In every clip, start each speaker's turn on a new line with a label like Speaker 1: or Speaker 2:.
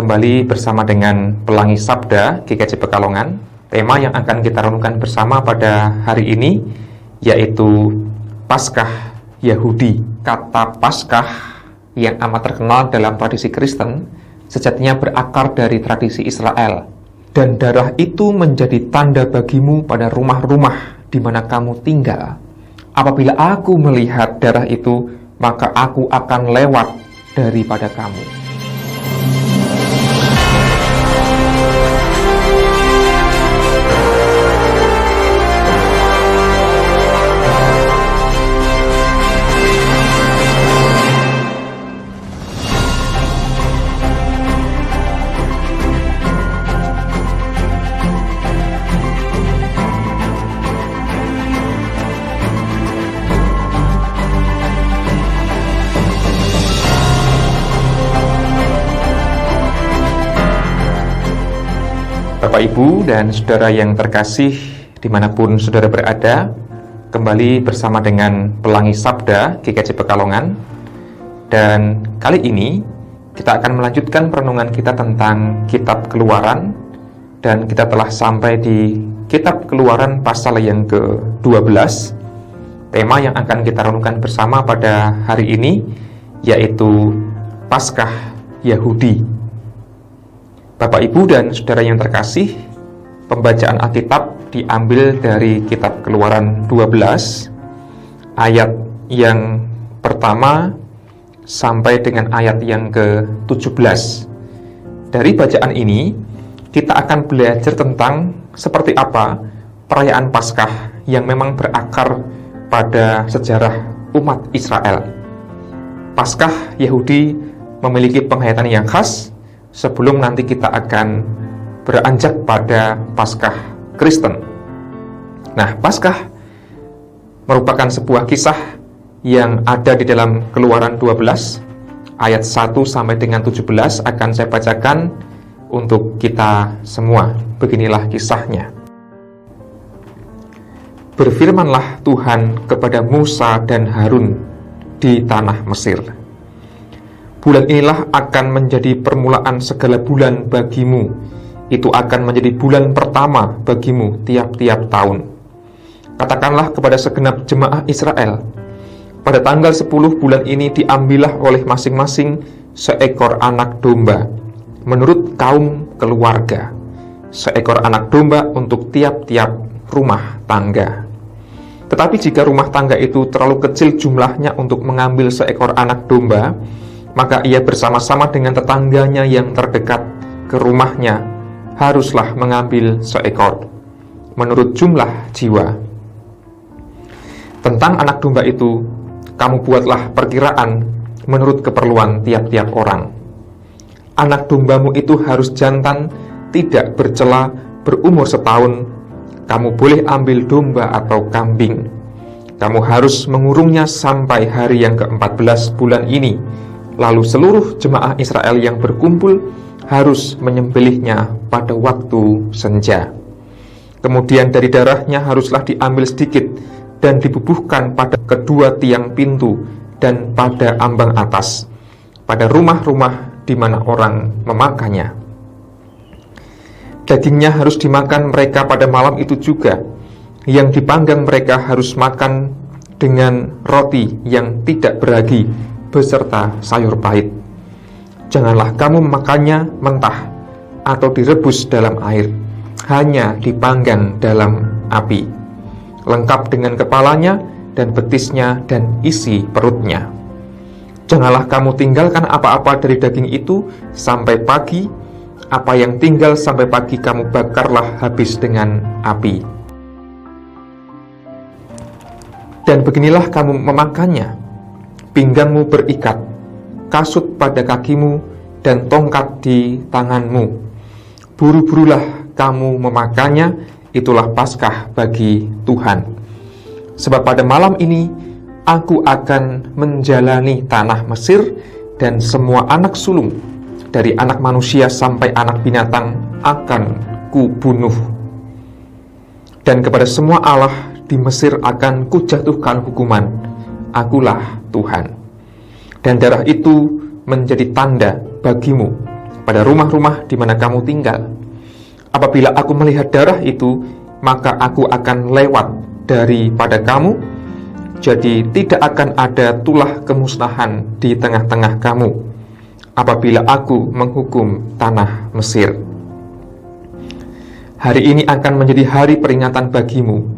Speaker 1: Kembali bersama dengan Pelangi Sabda GKJ Pekalongan. Tema yang akan kita renungkan bersama pada hari ini yaitu Paskah Yahudi. Kata Paskah yang amat terkenal dalam tradisi Kristen sejatinya berakar dari tradisi Israel. Dan darah itu menjadi tanda bagimu pada rumah-rumah di mana kamu tinggal. Apabila aku melihat darah itu, maka aku akan lewat daripada kamu. Bapak, Ibu, dan Saudara yang terkasih dimanapun Saudara berada, kembali bersama dengan Pelangi Sabda GKJ Pekalongan. Dan kali ini kita akan melanjutkan perenungan kita tentang Kitab Keluaran. Dan kita telah sampai di Kitab Keluaran pasal yang ke-12. Tema yang akan kita renungkan bersama pada hari ini yaitu Paskah Yahudi. Bapak, Ibu, dan Saudara yang terkasih, pembacaan Alkitab diambil dari Kitab Keluaran 12, ayat yang pertama sampai dengan ayat yang ke-17. Dari bacaan ini, kita akan belajar tentang seperti apa perayaan Paskah yang memang berakar pada sejarah umat Israel. Paskah Yahudi memiliki penghayatan yang khas, sebelum nanti kita akan beranjak pada Paskah Kristen. Nah, Paskah merupakan sebuah kisah yang ada di dalam Keluaran 12 ayat 1 sampai dengan 17 akan saya bacakan untuk kita semua. Beginilah kisahnya. Berfirmanlah Tuhan kepada Musa dan Harun di tanah Mesir. Bulan inilah akan menjadi permulaan segala bulan bagimu. Itu akan menjadi bulan pertama bagimu tiap-tiap tahun. Katakanlah kepada segenap jemaah Israel, pada tanggal 10 bulan ini diambillah oleh masing-masing seekor anak domba, menurut kaum keluarga. Seekor anak domba untuk tiap-tiap rumah tangga. Tetapi jika rumah tangga itu terlalu kecil jumlahnya untuk mengambil seekor anak domba, maka ia bersama-sama dengan tetangganya yang terdekat ke rumahnya haruslah mengambil seekor, menurut jumlah jiwa. Tentang anak domba itu, kamu buatlah perkiraan menurut keperluan tiap-tiap orang. Anak dombamu itu harus jantan, tidak bercela, berumur setahun. Kamu boleh ambil domba atau kambing. Kamu harus mengurungnya sampai hari yang ke-14 bulan ini. Lalu seluruh jemaah Israel yang berkumpul harus menyembelihnya pada waktu senja. Kemudian dari darahnya haruslah diambil sedikit dan dibubuhkan pada kedua tiang pintu dan pada ambang atas, pada rumah-rumah di mana orang memakannya. Dagingnya harus dimakan mereka pada malam itu juga. Yang dipanggang mereka harus makan dengan roti yang tidak beragi beserta sayur pahit. Janganlah kamu memakannya mentah atau direbus dalam air, hanya dipanggang dalam api, lengkap dengan kepalanya dan betisnya dan isi perutnya. Janganlah kamu tinggalkan apa-apa dari daging itu sampai pagi. Apa yang tinggal sampai pagi kamu bakarlah habis dengan api. Dan beginilah kamu memakannya: pinggangmu berikat, kasut pada kakimu, dan tongkat di tanganmu. Buru-burulah kamu memakannya, itulah Paskah bagi Tuhan. Sebab pada malam ini, aku akan menjalani tanah Mesir, dan semua anak sulung, dari anak manusia sampai anak binatang, akan kubunuh. Dan kepada semua Allah di Mesir akan kujatuhkan hukuman. Akulah Tuhan. Dan darah itu menjadi tanda bagimu pada rumah-rumah di mana kamu tinggal. Apabila aku melihat darah itu, maka aku akan lewat daripada kamu, jadi tidak akan ada tulah kemusnahan di tengah-tengah kamu apabila aku menghukum tanah Mesir. Hari ini akan menjadi hari peringatan bagimu.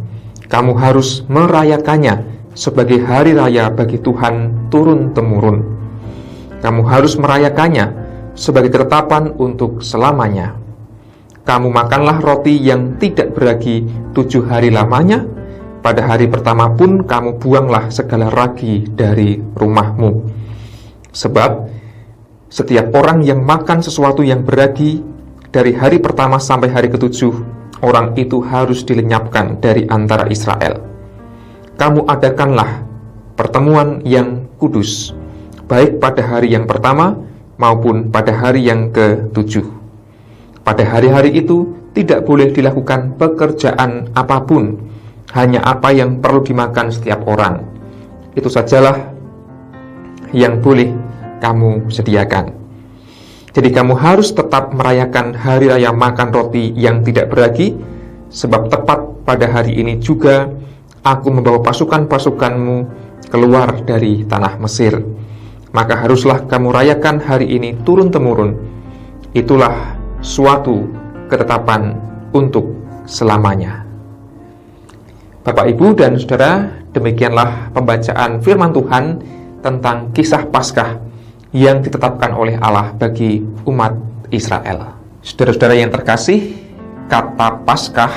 Speaker 1: Kamu harus merayakannya sebagai hari raya bagi Tuhan turun-temurun. Kamu harus merayakannya sebagai ketetapan untuk selamanya. Kamu makanlah roti yang tidak beragi 7 hari lamanya. Pada hari pertama pun kamu buanglah segala ragi dari rumahmu. Sebab setiap orang yang makan sesuatu yang beragi dari hari pertama sampai hari ke-7, orang itu harus dilenyapkan dari antara Israel. Kamu adakanlah pertemuan yang kudus, baik pada hari yang pertama maupun pada hari yang ke-7. Pada hari-hari itu tidak boleh dilakukan pekerjaan apapun, hanya apa yang perlu dimakan setiap orang. Itu sajalah yang boleh kamu sediakan. Jadi kamu harus tetap merayakan hari raya makan roti yang tidak beragi, sebab tepat pada hari ini juga aku membawa pasukan-pasukanmu keluar dari tanah Mesir. Maka haruslah kamu rayakan hari ini turun-temurun. Itulah suatu ketetapan untuk selamanya. Bapak, Ibu, dan Saudara, demikianlah pembacaan firman Tuhan tentang kisah Paskah yang ditetapkan oleh Allah bagi umat Israel. Saudara-saudara yang terkasih, kata Paskah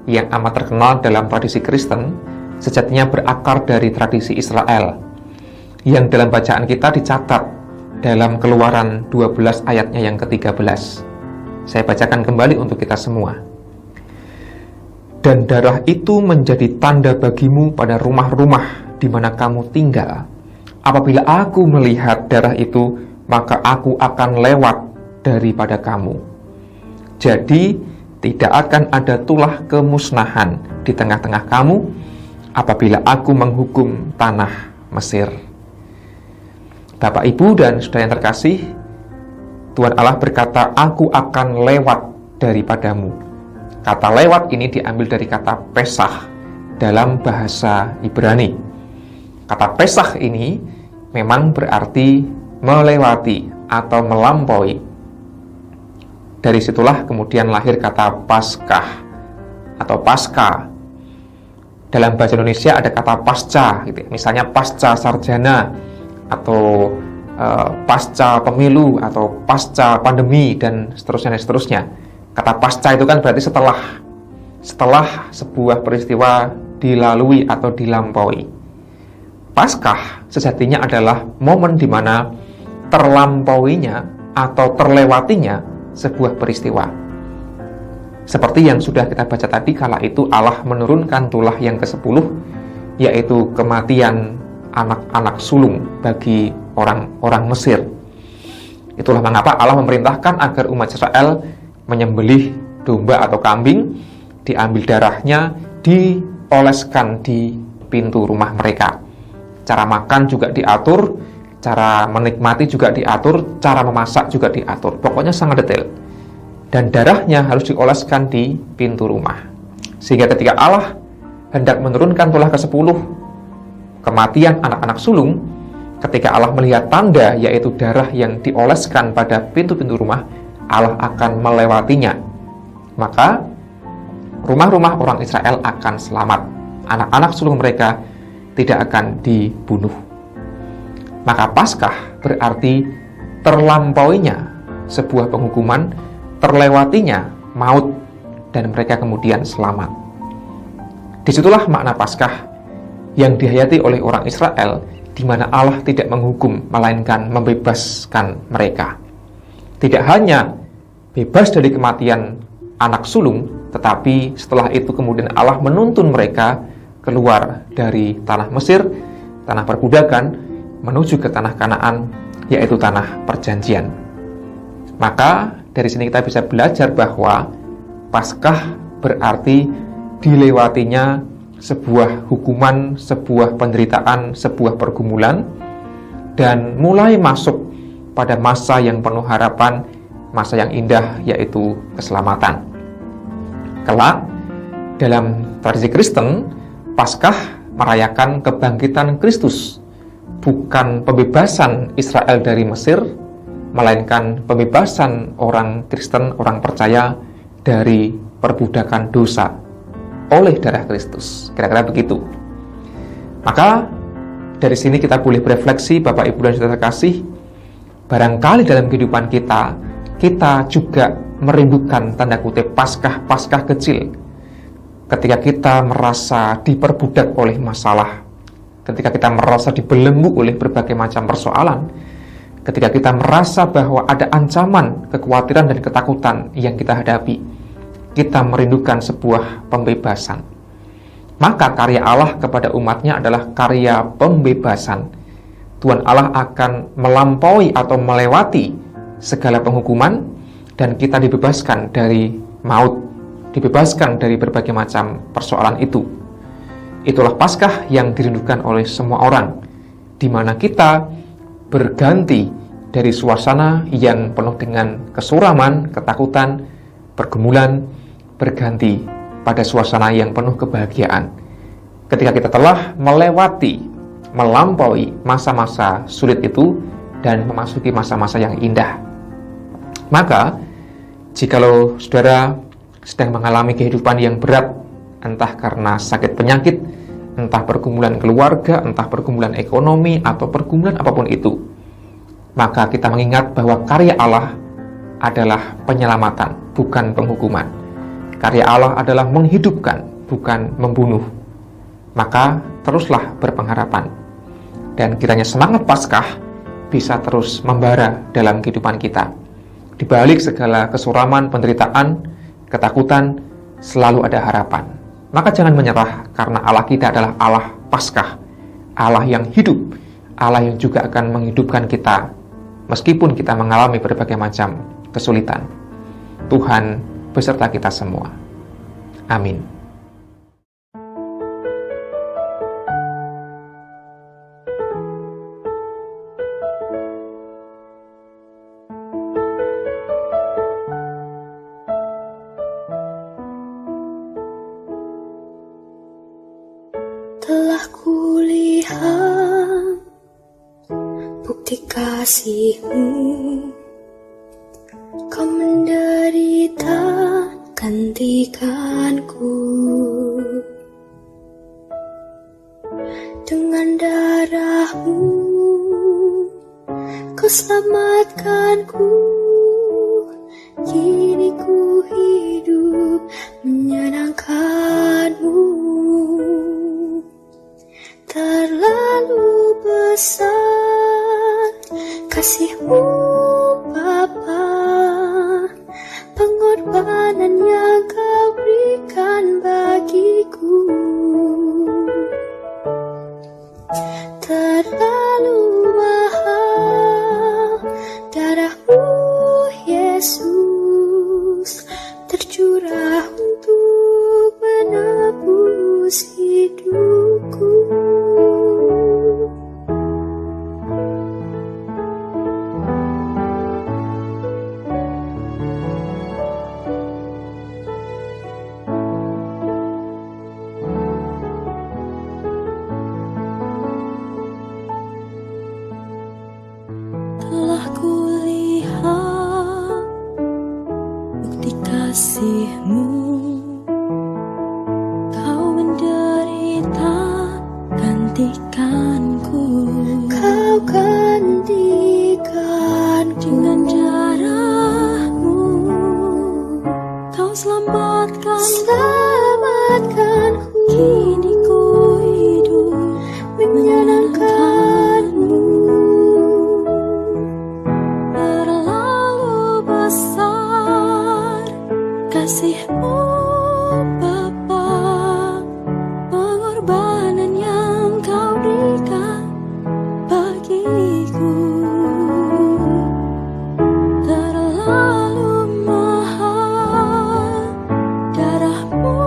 Speaker 1: yang amat terkenal dalam tradisi Kristen sejatinya berakar dari tradisi Israel, yang dalam bacaan kita dicatat dalam Keluaran 12 ayatnya yang ke-13. Saya bacakan kembali untuk kita semua. Dan darah itu menjadi tanda bagimu pada rumah-rumah di mana kamu tinggal. Apabila aku melihat darah itu, maka aku akan lewat daripada kamu. Jadi, tidak akan ada tulah kemusnahan di tengah-tengah kamu apabila aku menghukum tanah Mesir. Bapak, Ibu, dan Saudara yang terkasih, Tuhan Allah berkata, aku akan lewat daripadamu. Kata lewat ini diambil dari kata Pesach dalam bahasa Ibrani. Kata Pesach ini memang berarti melewati atau melampaui. Dari situlah kemudian lahir kata Paskah atau Pasca. Dalam bahasa Indonesia ada kata pasca, gitu. Misalnya pasca sarjana atau pasca pemilu atau pasca pandemi dan seterusnya. Kata pasca itu kan berarti setelah sebuah peristiwa dilalui atau dilampaui. Paskah sejatinya adalah momen di mana terlampauinya atau terlewatinya sebuah peristiwa. Seperti yang sudah kita baca tadi, kala itu Allah menurunkan tulah yang ke-10, yaitu kematian anak-anak sulung bagi orang-orang Mesir. Itulah mengapa Allah memerintahkan agar umat Israel menyembelih domba atau kambing, diambil darahnya, dioleskan di pintu rumah mereka. Cara makan juga diatur, cara menikmati juga diatur, cara memasak juga diatur. Pokoknya sangat detail. Dan darahnya harus dioleskan di pintu rumah. Sehingga ketika Allah hendak menurunkan tulah ke-10, kematian anak-anak sulung, ketika Allah melihat tanda, yaitu darah yang dioleskan pada pintu-pintu rumah, Allah akan melewatinya. Maka rumah-rumah orang Israel akan selamat. Anak-anak sulung mereka tidak akan dibunuh. Maka Paskah berarti terlampauinya sebuah penghukuman, terlewatinya maut, dan mereka kemudian selamat. Disitulah makna Paskah yang dihayati oleh orang Israel, di mana Allah tidak menghukum, melainkan membebaskan mereka. Tidak hanya bebas dari kematian anak sulung, tetapi setelah itu kemudian Allah menuntun mereka keluar dari tanah Mesir, tanah perbudakan, menuju ke tanah Kanaan, yaitu tanah perjanjian. Maka dari sini kita bisa belajar bahwa Paskah berarti dilewatinya sebuah hukuman, sebuah penderitaan, sebuah pergumulan, dan mulai masuk pada masa yang penuh harapan, masa yang indah, yaitu keselamatan. Kelak, dalam tradisi Kristen, Paskah merayakan kebangkitan Kristus, bukan pembebasan Israel dari Mesir, melainkan pembebasan orang Kristen, orang percaya dari perbudakan dosa oleh darah Kristus. Kira-kira begitu. Maka dari sini kita boleh berefleksi, Bapak Ibu dan Saudara terkasih, barangkali dalam kehidupan kita juga merindukan tanda kutip Paskah kecil. Ketika kita merasa diperbudak oleh masalah, ketika kita merasa dibelenggu oleh berbagai macam persoalan, ketika kita merasa bahwa ada ancaman, kekhawatiran, dan ketakutan yang kita hadapi, kita merindukan sebuah pembebasan. Maka karya Allah kepada umatnya adalah karya pembebasan. Tuhan Allah akan melampaui atau melewati segala penghukuman, dan kita dibebaskan dari maut, dibebaskan dari berbagai macam persoalan itu. Itulah Paskah yang dirindukan oleh semua orang, di mana kita berganti dari suasana yang penuh dengan kesuraman, ketakutan, pergumulan, berganti pada suasana yang penuh kebahagiaan. Ketika kita telah melampaui masa-masa sulit itu dan memasuki masa-masa yang indah. Maka, jikalau saudara sedang mengalami kehidupan yang berat, entah karena sakit penyakit, entah pergumulan keluarga, entah pergumulan ekonomi, atau pergumulan apapun itu, maka kita mengingat bahwa karya Allah adalah penyelamatan, bukan penghukuman. Karya Allah adalah menghidupkan, bukan membunuh. Maka teruslah berpengharapan, dan kiranya semangat Paskah bisa terus membara dalam kehidupan kita. Di balik segala kesuraman, penderitaan, ketakutan, selalu ada harapan. Maka jangan menyerah, karena Allah kita adalah Allah Paskah, Allah yang hidup, Allah yang juga akan menghidupkan kita meskipun kita mengalami berbagai macam kesulitan. Tuhan beserta kita semua. Amin.
Speaker 2: Telah kulihat bukti kasih-Mu, Kau menderita gantikanku. Dengan darah-Mu Kau selamatkanku. Kini ku hidup menyenangkan-Mu. Terlalu besar kasih-Mu Bapa, pengorbanan yang Kau berikan bagiku. Terlalu mahal darah-Mu Yesus, tercurah untuk menebus hidupku. Telah kulihat bukti kasih-Mu, Kau menderita gantikanku. Kau gantikan dengan darah-Mu. Kau selamatkanku. Kini ku hidup menyenangkan-Mu. Terlalu besar kasih-Mu Bapa, pengorbanan yang Kau berikan bagiku. Terlalu mahal darah-Mu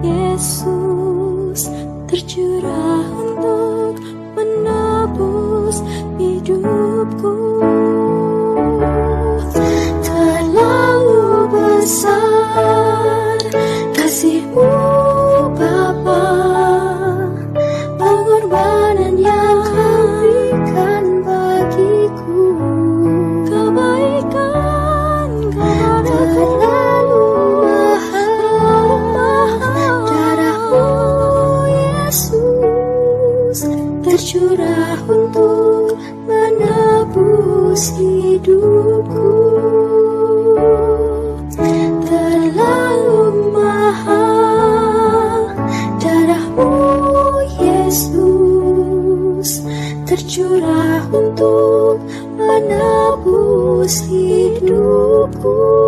Speaker 2: Yesus, tercurah untuk menebus hidupku. menebus hidupku. Terlalu mahal darahmu, Yesus, tercurah untuk menebus hidupku.